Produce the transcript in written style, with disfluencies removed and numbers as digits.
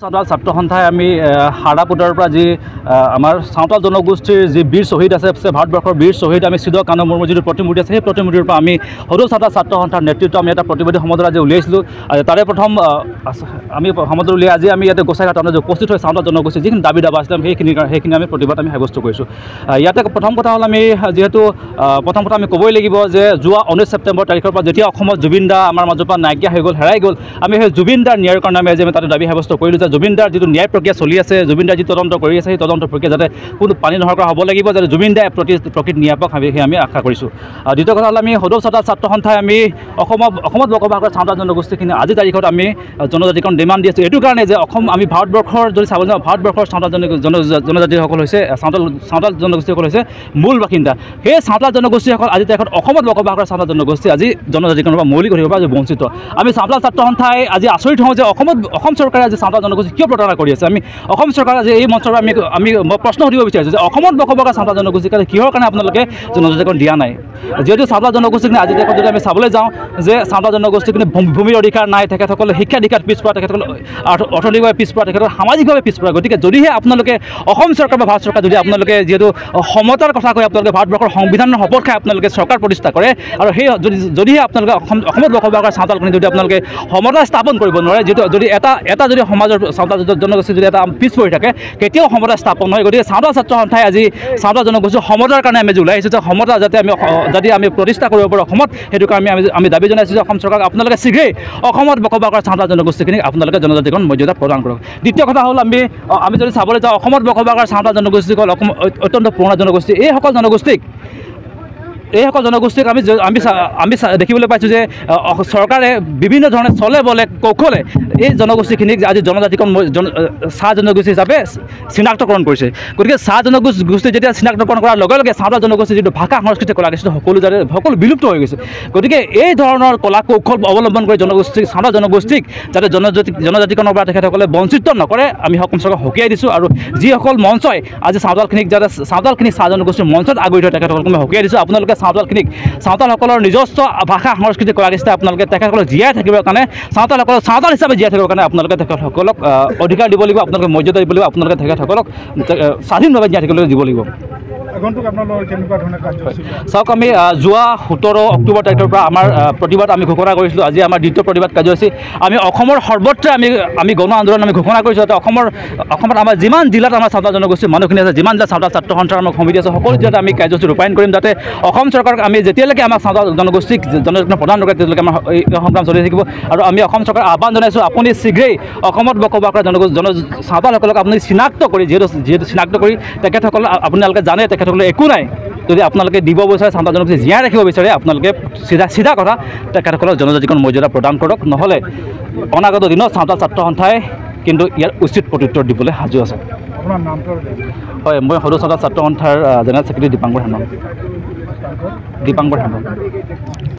সাঁওতাল ছাত্ৰ সন্থাই আমি হাৰাপুটাৰ পৰা যি আমাৰ সাঁওতাল জনগোষ্ঠীৰ যি বীৰ শ্বহীদ আছে ভাৰতবৰ্ষৰ বীৰ শ্বহীদ আমি সিদ্ধ কানু মুৰ্মুৰ যিটো প্ৰতিমূৰ্তি আছে সেই প্ৰতিমূৰ্তিৰ পৰা আমি সদৌ ছাঁওতাল ছাত্ৰ সন্থাৰ নেতৃত্ব আমি এটা প্ৰতিবাদী সমদল আজি উলিয়াইছিলোঁ। তাৰে প্ৰথম আমি সমদল উলিয়াই আজি আমি ইয়াতে গোসাইঘাট টাউনত উপস্থিত হৈ সাঁওতাল জনগোষ্ঠীৰ যিখিনি দাবী দাবা আছিলে সেইখিনি আমি প্ৰতিবাদ আমি সাব্যস্ত কৰিছোঁ। ইয়াতে প্ৰথম কথা হ'ল আমি যিহেতু প্ৰথম কথা আমি ক'বই লাগিব যে যোৱা 19 ছেপ্টেম্বৰ তাৰিখৰ পৰা যেতিয়া অসমত জুবিন দা আমাৰ মাজৰ পৰা নাইকিয়া হৈ গ'ল, হেৰাই গ'ল, আমি সেই জুবিন দাৰ ন্যায়ৰ কাৰণে আমি আজি তাতে দাবী সাব্যস্ত কৰিলোঁ যে জুবিন দাৰ যিটো ন্যায় প্ৰক্ৰিয়া চলি আছে, জুবিন দাৰ যি তদন্ত কৰি আছে সেই তদন্ত প্ৰক্ৰিয়া যাতে কোনো পানী নহৰা হ'ব লাগিব, যাতে জুবিন দাই প্ৰকৃত ন্যায় পাওক সেই আমি আশা কৰিছোঁ। দ্বিতীয় কথা হ'ল আমি সদৌ ছাঁওতাল ছাত্ৰ সন্থাই আমি অসমত বসবাস কৰা ছাঁওতাল জনগোষ্ঠীখিনি আজি তাৰিখত আমি জনজাতিকৰণ ডিমাণ্ড দি আছোঁ এইটো কাৰণে যে আমি ভাৰতবৰ্ষৰ যদি চাবলৈ যাওঁ ভাৰতবৰ্ষৰ ছাঁওতাল জনজাতিসকল হৈছে ছাঁওতাল জনগোষ্ঠীসকল হৈছে মূল বাসিন্দা। সেই ছাঁওতাল জনগোষ্ঠীসকল আজি তাৰিখত অসমত বসবাস কৰা ছাঁওতাল জনগোষ্ঠী আজি জনজাতিকৰণৰ পৰা মৌলিক অধিকাৰৰ পৰা আজি বঞ্চিত। আমি ছাঁওতাল ছাত্ৰ সন্থাই আজি আচৰিত হওঁ যে অসম চৰকাৰে আজি ছাঁওতাল জনগোষ্ঠী কিয় প্ৰতাৰণা কৰি আছে। আমি অসম চৰকাৰে আজি এই মঞ্চৰ পৰা আমি প্ৰশ্ন সুধিব বিচাৰিছোঁ যে অসমত বসবাস কৰা ছাঁওতাল জনগোষ্ঠীৰ কাৰণে কিহৰ কাৰণে আপোনালোকে জনজাতিকৰণ দিয়া নাই। যিহেতু ছাঁওতাল জনগোষ্ঠীখিনি আজি দেশত যদি আমি চাবলৈ যাওঁ যে ছাঁওতাল জনগোষ্ঠীখিনি ভূমিৰ অধিকাৰ নাই, তেখেতসকলে শিক্ষা দীক্ষাত পিছপৰা, তেখেতসকলে অৰ্থনৈতিকভাৱে পিছপৰা, তেখেতসকলে সামাজিকভাৱে পিছপৰা। গতিকে যদিহে আপোনালোকে অসম চৰকাৰ বা ভাৰত চৰকাৰ যদি আপোনালোকে যিহেতু সমতাৰ কথা কৈ আপোনালোকে ভাৰতবৰ্ষৰ সংবিধানৰ সপক্ষে আপোনালোকে চৰকাৰ প্ৰতিষ্ঠা কৰে আৰু সেই যদিহে আপোনালোকে অসমত বসবাস কৰা ছাঁওতালখিনি যদি আপোনালোকে সমতা স্থাপন কৰিব নোৱাৰে, যিটো যদি এটা যদি সমাজৰ ছাঁওতাল জনগোষ্ঠী যদি এটা পিছ পৰি থাকে কেতিয়াও সমতা স্থাপন নহয়। গতিকে ছাঁওতাল ছাত্ৰ সন্থাই আজি ছাঁওতাল জনগোষ্ঠীৰ সমতাৰ কাৰণে আমি ওলাই আহিছোঁ যে সমতা যাতে আমি প্ৰতিষ্ঠা কৰিব পাৰোঁ অসমত, সেইটো কাৰণে আমি দাবী জনাইছোঁ যে অসম চৰকাৰক আপোনালোকে শীঘ্ৰেই অসমত বসবাস কৰা ছাঁওতাল জনগোষ্ঠীখিনিক আপোনালোকে জনজাতিকৰণ মৰ্যাদা প্ৰদান কৰক। দ্বিতীয় কথা হ'ল আমি যদি চাবলৈ যাওঁ অসমত বসবাস কৰা ছাঁওতাল জনগোষ্ঠীসকল অত্যন্ত পুৰণা জনগোষ্ঠী। এইসকল জনগোষ্ঠীক আমি দেখিবলৈ পাইছোঁ যে চৰকাৰে বিভিন্ন ধৰণে চলে বলে কৌশলে এই জনগোষ্ঠীখিনিক আজি চাহ জনগোষ্ঠী হিচাপে চিনাক্তকৰণ কৰিছে। গতিকে চাহ জনগোষ্ঠী যেতিয়া চিনাক্তকৰণ কৰাৰ লগে লগে ছাঁওতাল জনগোষ্ঠীৰ যিটো ভাষা সংস্কৃতি কলা কৃষ্টি সকলো বিলুপ্ত হৈ গৈছে। গতিকে এই ধৰণৰ কলা কৌশল অৱলম্বন কৰি ছাঁওতাল জনগোষ্ঠীক যাতে জনজাতিকৰণৰ পৰা তেখেতসকলে বঞ্চিত নকৰে আমি অসম চৰকাৰক সকীয়াই দিছোঁ। আৰু যিসকল মঞ্চই আজি ছাঁওতালখিনিক চাহ জনগোষ্ঠীৰ মঞ্চত আগুৰি থৈ তেখেতসকলক আমি সকীয়াই দিছোঁ। আপোনালোকে ছাঁওতালসকলৰ নিজস্ব ভাষা সংস্কৃতি কলা কৃষ্টি আপোনালোকে তেখেতসকলক জীয়াই থাকিবৰ কাৰণে ছাঁওতাল হিচাপে জীয়াই থাকিবৰ কাৰণে আপোনালোকে তেখেতসকলক অধিকাৰ দিব লাগিব, আপোনালোকে মৰ্যাদা দিব লাগিব, আপোনালোকে তেখেতসকলক স্বাধীনভাৱে জীয়াই থাকিবলৈ দিব লাগিব। চাওক আমি যোৱা 17 অক্টোবৰ তাৰিখৰ পৰা আমাৰ প্ৰতিবাদ আমি ঘোষণা কৰিছিলোঁ। আজি আমাৰ দ্বিতীয় প্ৰতিবাদ কাৰ্যসূচী আমি অসমৰ সৰ্বত্ৰে আমি গণ আন্দোলন আমি ঘোষণা কৰিছোঁ যাতে অসমত আমাৰ যিমান জিলাত আমাৰ ছাঁওতাল জনগোষ্ঠীৰ মানুহখিনি আছে, যিমান জিলাত ছাঁওতাল ছাত্ৰ সন্থাৰ আমাৰ সমিতি আছে, সকলো জিলাত আমি কাৰ্যসূচী ৰূপায়ণ কৰিম যাতে অসম চৰকাৰক আমি যেতিয়ালৈকে আমাক ছাঁওতাল জনগোষ্ঠীক জনজাতিকৰণ প্ৰদান নকৰে তেতিয়ালৈকে আমাৰ এই সংগ্ৰাম চলি থাকিব। আৰু আমি অসম চৰকাৰক আহ্বান জনাইছোঁ আপুনি শীঘ্ৰেই অসমত বসবাস কৰা ছাঁওতালসকলক আপুনি চিনাক্ত কৰি যিহেতু চিনাক্ত কৰি তেখেতসকলক আপোনালোকে জানে তেখেতসকলে একো নাই, যদি আপোনালোকে দিব বিচাৰে ছাঁওতাল জনগোষ্ঠী জীয়াই ৰাখিব বিচাৰে আপোনালোকে চিধা কথা তেখেতসকলক জনজাতিকৰণ মৰ্যাদা প্ৰদান কৰক, নহ'লে অনাগত দিনত ছাঁওতাল ছাত্ৰ সন্থাই কিন্তু ইয়াৰ উচিত প্ৰত্যুত্তৰ দিবলৈ সাজু আছে। হয়, মই সদৌ ছাঁওতাল ছাত্ৰ সন্থাৰ জেনেৰেল ছেক্ৰেটাৰী দীপাংকৰ হেমন।